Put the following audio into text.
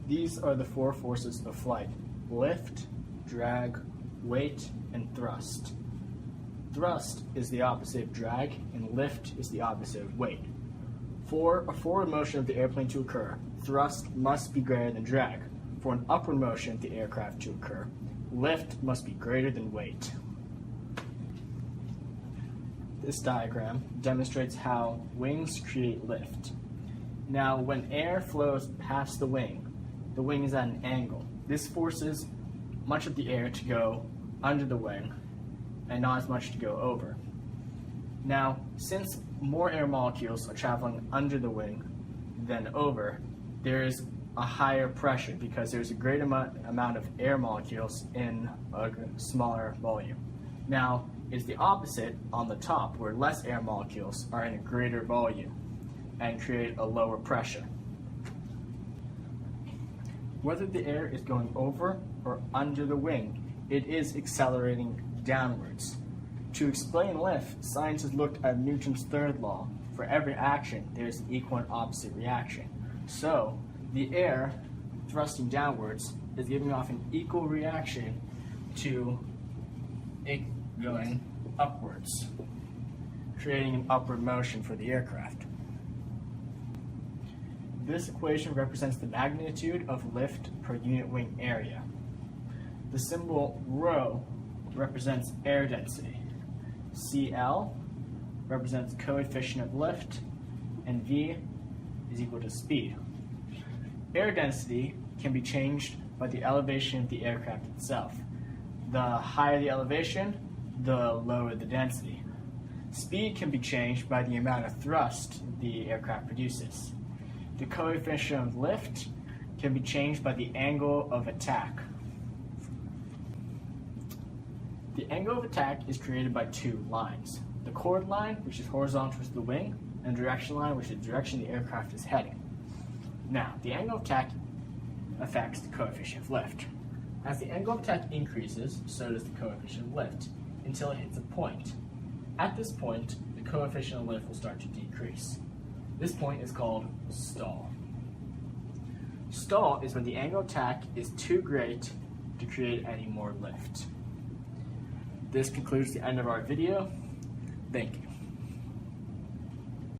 These are the four forces of flight: lift, drag, weight, and thrust. Thrust is the opposite of drag, and lift is the opposite of weight. For a forward motion of the airplane to occur, thrust must be greater than drag. For an upward motion of the aircraft to occur, lift must be greater than weight. This diagram demonstrates how wings create lift. Now, when air flows past the wing is at an angle. This forces much of the air to go under the wing and not as much to go over. Now, since more air molecules are traveling under the wing than over, there is a higher pressure because there's a great amount of air molecules in a smaller volume. Now, it's the opposite on the top, where less air molecules are in a greater volume and create a lower pressure. Whether the air is going over or under the wing, it is accelerating downwards. To explain lift, scientists looked at Newton's third law. For every action, there is an equal and opposite reaction. So, the air thrusting downwards is giving off an equal reaction to it going upwards, creating an upward motion for the aircraft. This equation represents the magnitude of lift per unit wing area. The symbol ρ represents air density. CL represents coefficient of lift, and V is equal to speed. Air density can be changed by the elevation of the aircraft itself. The higher the elevation, the lower the density. Speed can be changed by the amount of thrust the aircraft produces. The coefficient of lift can be changed by the angle of attack. The angle of attack is created by two lines: the chord line, which is horizontal to the wing, and the direction line, which is the direction the aircraft is heading. Now, the angle of attack affects the coefficient of lift. As the angle of attack increases, so does the coefficient of lift, until it hits a point. At this point, the coefficient of lift will start to decrease. This point is called stall. Stall is when the angle of attack is too great to create any more lift. This concludes the end of our video. Thank you.